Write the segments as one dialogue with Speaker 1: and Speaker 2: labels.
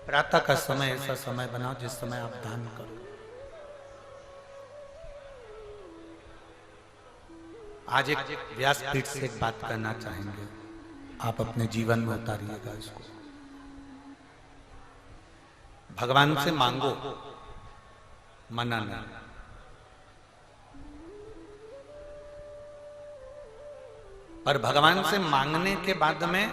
Speaker 1: प्रातः का समय ऐसा समय बनाओ जिस समय आप ध्यान करो। आज एक व्यासपीठ से एक बात करना चाहेंगे, आप अपने जीवन में उतारिएगा इसको। भगवान से मांगो, मना नहीं। पर भगवान से मांगने के बाद में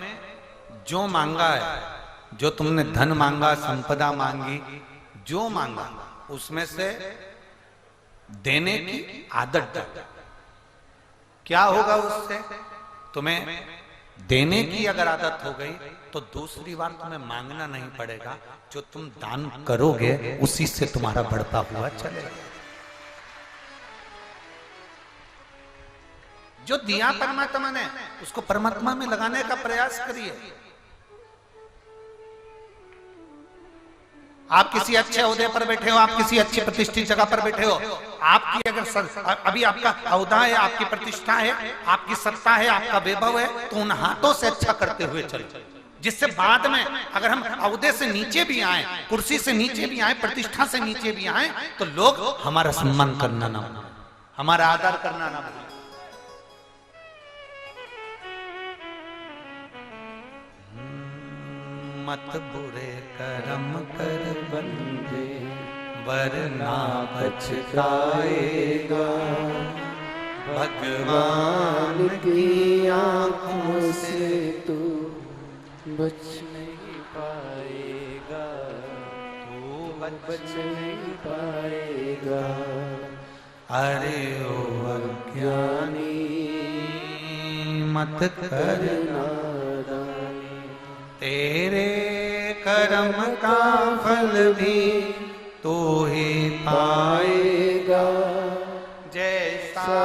Speaker 1: जो मांगा है, जो तुमने धन मांगा, संपदा मांगी, जो मांगा उसमें से देने की आदत डालो। क्या होगा उससे? तुम्हें देने की अगर आदत हो गई तो दूसरी बार तुम्हें मांगना नहीं पड़ेगा। जो तुम दान करोगे उसी से तुम्हारा बढ़ता हुआ चलेगा। जो दिया परमात्मा ने उसको परमात्मा में लगाने का प्रयास करिए। आप किसी अच्छे ओहदे पर बैठे हो, आप किसी अच्छी प्रतिष्ठित जगह पर बैठे हो, आपकी अगर अभी आपका औहदा है, आपकी प्रतिष्ठा है, आपकी सत्ता है, आपका वैभव है, तो उन हाथों से अच्छा करते हुए चलो, जिससे बाद में अगर हम औहदे से नीचे भी आए, कुर्सी से नीचे भी आए, प्रतिष्ठा से नीचे भी आए, तो लोग हमारा सम्मान करना ना भूलें, हमारा आदर करना ना भूलें। मत बुरे कर्म कर बंदे, वरना पछताएगा। भगवान की आंखों से तू
Speaker 2: बच नहीं पाएगा,
Speaker 1: तू
Speaker 2: बच नहीं पाएगा।
Speaker 1: अरे ओ अज्ञानी मत कर
Speaker 2: नादानी,
Speaker 1: तेरे कर्म का फल भी तू ही पाएगा। जैसा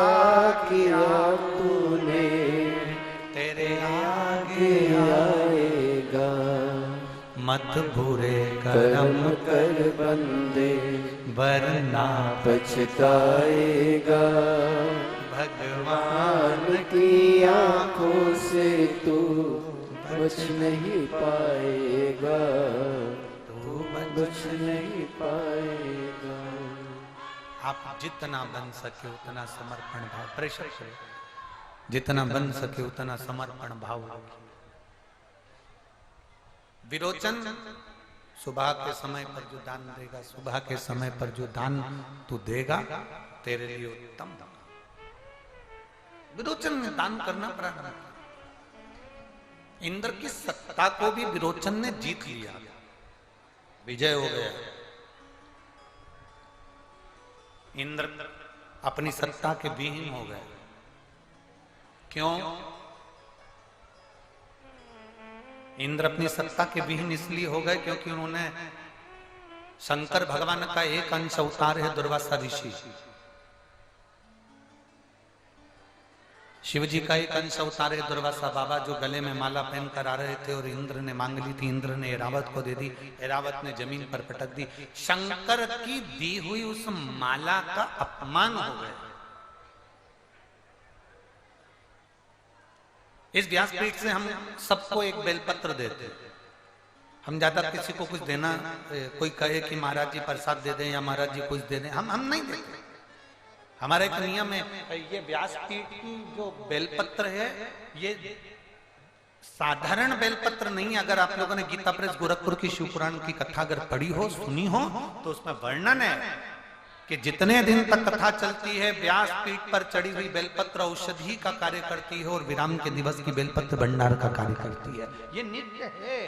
Speaker 2: किया तूने
Speaker 1: तेरे आगे
Speaker 2: आएगा।
Speaker 1: मत बुरे
Speaker 2: कर्म
Speaker 1: कर्म
Speaker 2: कर बंदे,
Speaker 1: वरना
Speaker 2: पछताएगा।
Speaker 1: भगवान
Speaker 2: भगवान की आंखों से तू बच नहीं पाएगा,
Speaker 1: तू
Speaker 2: बच नहीं पाएगा।
Speaker 1: आप जितना बन सके उतना समर्पण भाव, प्रेशर करें, जितना बन सके उतना समर्पण भाव रखिए। विरोचन सुबह के समय पर जो दान देगा, सुबह के समय पर जो दान तू देगा तेरे लिए उत्तम। विरोचन ने दान करना प्रारंभ किया। इंद्र की सत्ता को भी विरोचन ने जीत लिया, विजय हो गया। इंद्र अपनी सत्ता के विहीन हो गए। क्यों? इंद्र अपनी सत्ता के विहीन इसलिए हो गए क्योंकि उन्होंने शंकर भगवान का एक अंश अवतार है दुर्वासा ऋषि, शिव जी का एक अंश अवतार है दुर्वासा बाबा, जो गले में माला पहन कर आ रहे थे और इंद्र ने मांग ली थी। इंद्र ने ऐरावत को दे दी, ऐरावत ने जमीन पर पटक दी। शंकर की दी हुई उस माला का अपमान हो गया। इस व्यासपीठ से हम सबको एक बेलपत्र देते, हम ज्यादा किसी को कुछ देना, कोई कहे कि महाराज जी प्रसाद दे दें या महाराज जी कुछ दे दें, हम नहीं देते। हमारा एक नियम है, ये व्यासपीठ की जो बेलपत्र है ये साधारण बेलपत्र नहीं। अगर आप लोगों ने गीता प्रेस गोरखपुर की शिवपुराण की कथा अगर पढ़ी हो, सुनी हो, तो उसमें वर्णन है कि जितने दिन तक कथा चलती है व्यासपीठ पर चढ़ी हुई बेलपत्र औषधि का कार्य करती है और विराम के दिवस की बेलपत्र भंडार का कार्य करती है। ये नित्य है।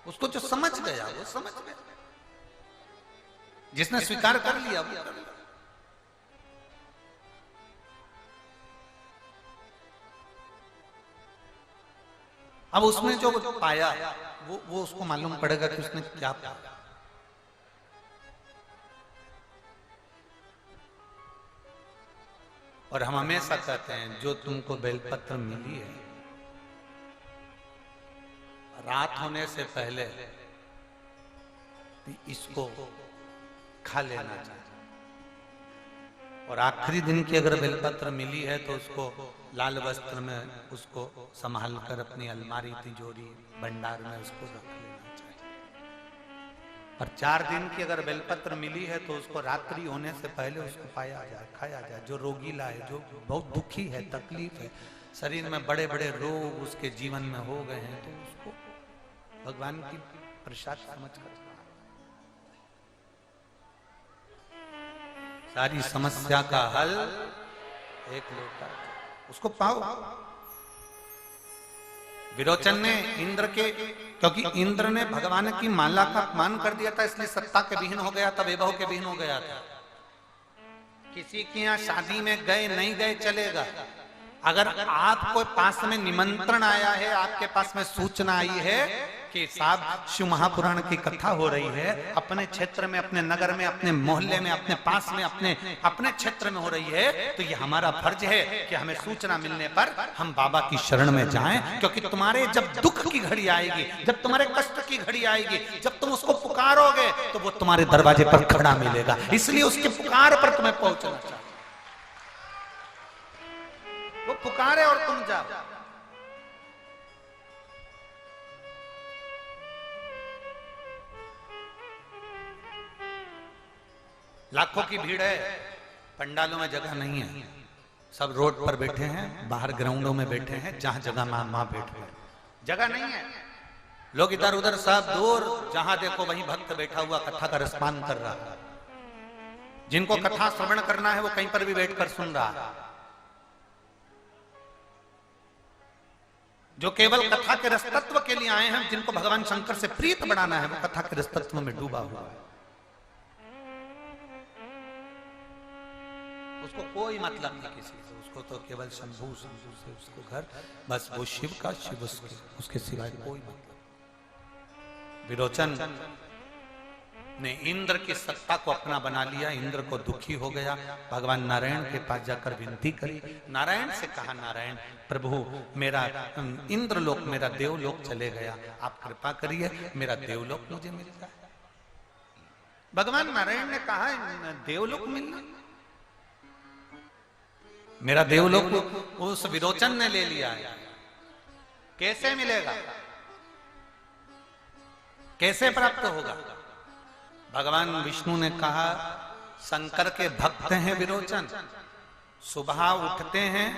Speaker 1: उसको जो समझ गया वो समझ गया, जिसने स्वीकार कर लिया वो कर लिया। अब उसने जो पाया वो उसको मालूम पड़ेगा कि उसने क्या पाया। और हम हमेशा कहते हैं जो तुमको बेलपत्र मिली है, रात होने से पहले इसको खा लेना चाहिए। और आखिरी दिन की अगर बेलपत्र मिली है तो उसको लाल वस्त्र में उसको संभाल कर अपनी अलमारी, तिजोरी, भंडार में उसको रख लेना चाहिए। और 4 दिन की अगर बेलपत्र मिली है तो उसको रात्रि होने से पहले उसको पाया जाए, खाया जाए। जो रोगीला है, जो बहुत दुखी है, तकलीफ है, शरीर में बड़े बड़े रोग उसके जीवन में हो गए हैं, तो उसको भगवान की प्रसाद समझ कर सारी समस्या का हल एक लोटा, उसको पाओ। विरोचन ने इंद्र के, क्योंकि इंद्र ने भगवान की माला का अपमान कर दिया था, इसलिए सत्ता के विहीन हो गया था, वैभव के विहीन हो गया था। किसी के यहाँ शादी में गए नहीं गए चलेगा, अगर आपको पास में निमंत्रण आया है, आपके पास में सूचना आई है कि साहब शिव महापुराण की कथा हो रही है, अपने क्षेत्र में, अपने नगर में, अपने मोहल्ले में, अपने पास में, अपने क्षेत्र में हो रही है, तो ये हमारा फर्ज है कि हमें सूचना मिलने पर हम बाबा की शरण में जाएं। क्योंकि तुम्हारे जब दुख की घड़ी आएगी, जब तुम्हारे कष्ट की घड़ी आएगी, जब तुम उसको पुकारोगे तो वो तुम्हारे दरवाजे पर खड़ा मिलेगा। इसलिए उसके पुकार पर तुम्हें पहुंचना चाहिए। वो पुकारे और तुम जाओ। लाखों की भीड़ है, पंडालों में जगह नहीं है, सब रोड पर बैठे हैं, बाहर ग्राउंडों में बैठे हैं, जहां जगह मां बैठे हैं, जगह नहीं है। लोग इधर उधर सब दूर, जहां देखो वहीं भक्त बैठा हुआ कथा का रसपान कर रहा है। जिनको कथा श्रवण करना है वो कहीं पर भी बैठकर सुन रहा है। जो केवल कथा के रसतत्व के लिए आए हैं, जिनको भगवान शंकर से प्रीत बनाना है, वो कथा के रसतत्व में डूबा हुआ है। उसको कोई मतलब नहीं किसी से, उसको तो केवल शंभू से उसको घर, बस वो शिव का, शिव उसके सिवाय कोई मतलब। विरोचन ने इंद्र की सत्ता को अपना बना लिया, इंद्र को दुखी हो गया, भगवान नारायण के पास जाकर विनती करी। नारायण से कहा, नारायण प्रभु, मेरा इंद्रलोक, मेरा देवलोक चले गया, आप कृपा करिए मेरा देवलोक मुझे मिल जाए। भगवान नारायण ने कहा, देवलोक मिलना, मेरा देवलोक उस विरोचन ने ले लिया है, कैसे मिलेगा, कैसे प्राप्त होगा? भगवान विष्णु ने कहा, शंकर के भक्त हैं विरोचन, सुबह उठते हैं,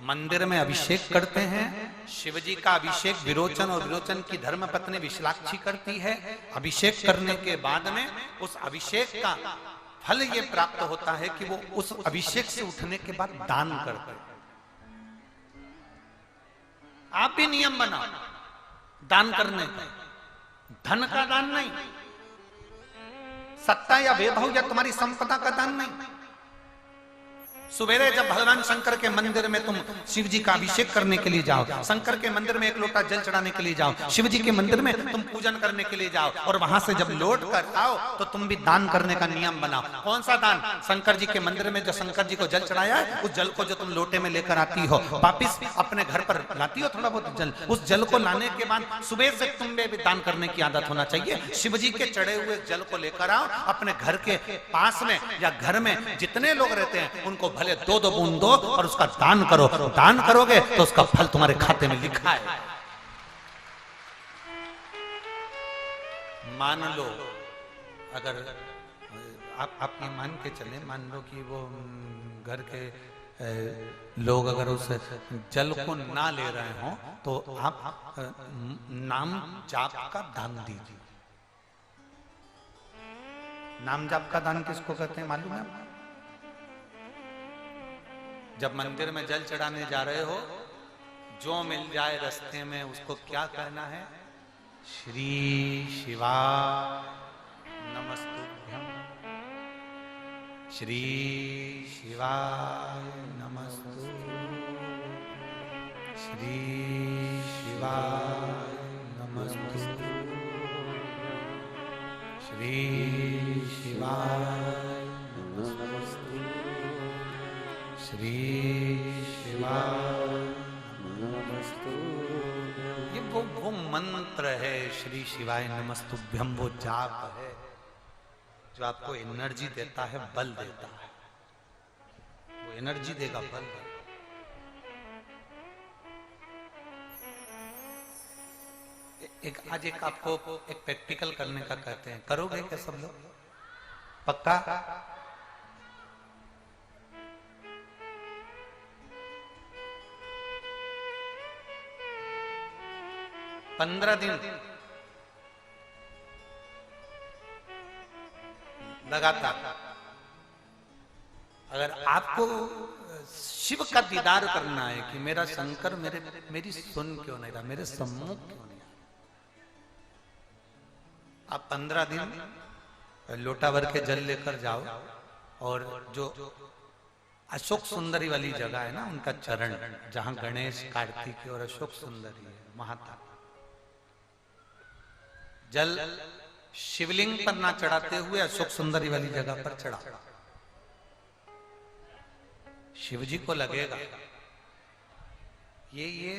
Speaker 1: मंदिर में अभिषेक करते हैं, शिवजी का अभिषेक विरोचन और विरोचन की धर्मपत्नी विशालाक्षी करती है। अभिषेक करने के बाद में उस अभिषेक का फल ये प्राप्त होता है कि वो उस अभिषेक से उठने के बाद दान करते हैं। आप भी नियम बनाओ दान करने का, धन का दान नहीं, सत्ता या वैभव या तुम्हारी संपदा का दान नहीं। सवेरे जब भगवान शंकर के मंदिर में तुम शिव जी का अभिषेक करने के लिए जाओ, शंकर के मंदिर में एक लोटा जल चढ़ाने के लिए जाओ, शिव जी के मंदिर में तुम पूजन करने के लिए जाओ, और वहां से जब लौट कर आओ तो तुम भी दान करने का नियम बनाओ। कौन सा दान? शंकर जी के मंदिर में जो शंकर जी को जल चढ़ाया है, उस जल को जो तुम लोटे में लेकर आती हो, वापिस अपने घर पर लाती हो थोड़ा बहुत जल, उस जल को लाने के बाद सुबह से तुम्हें भी दान करने की आदत होना चाहिए। शिव जी के चढ़े हुए जल को लेकर आओ, अपने घर के पास में या घर में जितने लोग रहते हैं उनको भले 2-2 बूंद दो और उसका दान करो। दान करोगे तो उसका फल तुम्हारे खाते में लिखा है। मान लो, अगर आप ये मान के चले, मान लो कि वो घर के लोग अगर उस जल को ना ले रहे हो तो आप नाम जाप का दान दीजिए। नाम जाप का दान किसको कहते हैं मालूम है? जब मंदिर में जल चढ़ाने जा रहे हो, जो मिल जाए रास्ते में उसको क्या कहना है? श्री शिवाय नमस्तुभ्यं, श्री शिवाय नमस्तुभ्यं, श्री शिवाय नमस्तुभ्यं, श्री शिवाय श्री शिवाय नमस्तुभ्यं। ये वो मंत्र है, श्री शिवाय नमस्तुभ्यं, वो जाप है जो आपको एनर्जी देता है, बल देता है। एनर्जी देगा फल। आज एक आपको एक प्रैक्टिकल करने का कहते हैं, करोगे क्या सब लोग? पक्का? 15 दिन लगातार अगर आपको शिव का दीदार करना है कि मेरा शंकर मेरी सुन क्यों नहीं रहा, मेरे सम्मुख क्यों नहीं रहा, आप 15 दिन लोटा भर के जल लेकर जाओ और जो अशोक सुंदरी वाली जगह है ना, उनका चरण, जहां गणेश कार्तिक और अशोक सुंदरी है, वहां तक जल शिवलिंग पर ना चढ़ाते हुए अशोक सुंदरी वाली जगह पर चढ़ा। शिव जी को लगेगा ये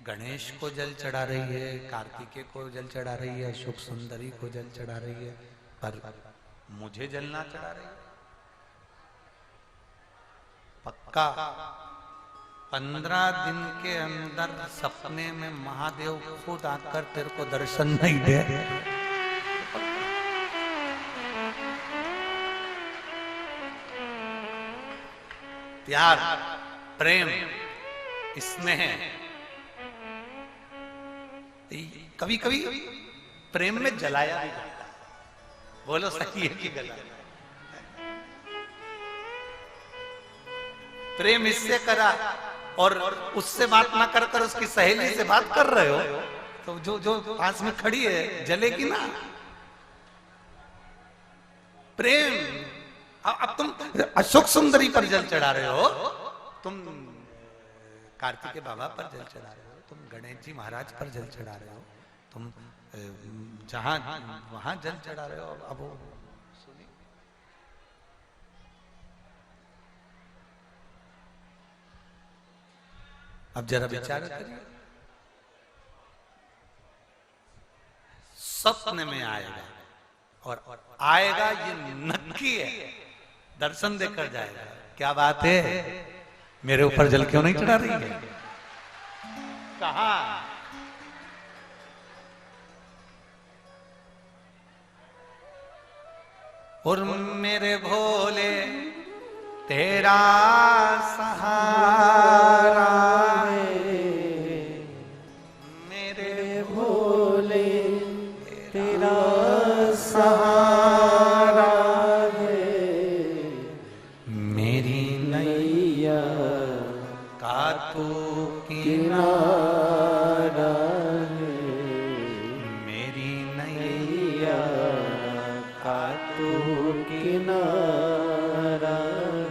Speaker 1: गणेश को जल चढ़ा रही है, कार्तिकेय को जल चढ़ा रही है, अशोक सुंदरी को जल चढ़ा रही है, पर मुझे जल ना चढ़ा रही है। पक्का 15 दिन के अंदर सपने में महादेव खुद आकर तेरे को दर्शन नहीं दे, प्यार, प्रेम, स्नेह, कभी कभी प्रेम में जलाया भी जाता है। बोलो सही है कि गलत? प्रेम इससे करा और उससे बात ना कर कर उसकी सहेली से बात कर रहे हो तो जो पास में खड़ी है जलेगी ना। प्रेम, अब तुम अशोक सुंदरी पर जल चढ़ा रहे हो, तुम कार्तिकेय बाबा पर जल चढ़ा रहे हो, तुम गणेश जी महाराज पर जल चढ़ा रहे हो, तुम जहां वहां जल चढ़ा रहे हो। अब अब जरा विचार करिए, सपने में आएगा और आएगा ये नक्की है, दर्शन देकर जाएगा। क्या बात है, मेरे ऊपर जल क्यों नहीं चढ़ा रही है? कहा और मेरे भोले तेरा सहारा है, मेरे भोले तेरा सहारा है, मेरी नैया का तू किनारा है, मेरी नैया का तू किनारा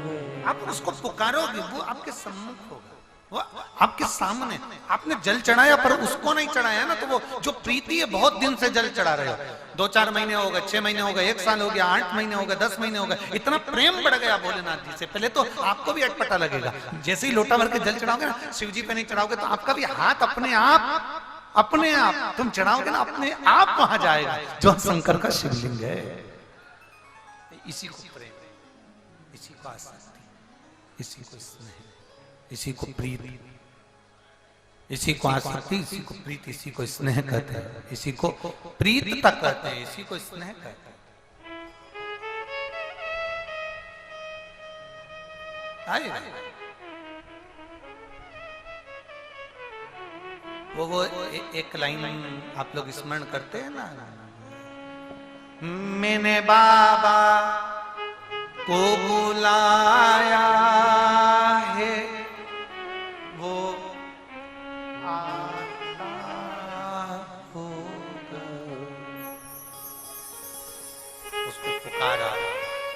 Speaker 1: है। आप उसको पुकारोगे, वो आपके सम्मुख होगा, वो आपके सामने। आपने जल चढ़ाया पर उसको नहीं चढ़ाया ना, तो वो जो प्रीति है, बहुत दिन से जल चढ़ा रहे हो, 2-4 महीने हो गए, 6 महीने हो गए, 1 साल हो गया, 8 महीने हो गए, 10 महीने हो गए, इतना प्रेम बढ़ गया भोलेनाथ जी से। पहले तो आपको भी अटपटा लगेगा, जैसे ही लोटा भर के जल चढ़ाओगे ना, शिव जी पे नहीं चढ़ाओगे तो आपका भी हाथ अपने आप तुम चढ़ाओगे ना, अपने आप वहां जाएगा जो शंकर का शिवलिंग है। इसी को प्रेम, इसी को आसक्ति, इसी को स्नेह, इसी को प्रीति, इसी को आसक्ति, इसी को प्रीति, इसी को स्नेह कहते हैं, इसी को प्रीत तक कहते हैं, इसी को स्नेह कहते हैं। आएगा वो एक लाइन आप लोग स्मरण करते हैं ना, मैंने बाबा को बुलाया है, वो आता होगा, उसको पुकारा,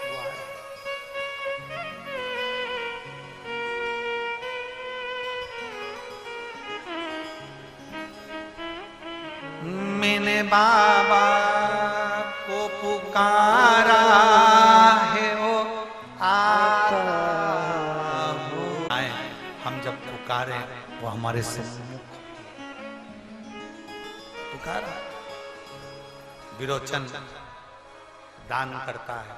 Speaker 1: वो आया। मैंने बाबा को पुकारा है, वो आता हो। आए, हम जब पुकारे वो हमारे सम्मुख पुकारा। विरोचन दान करता है,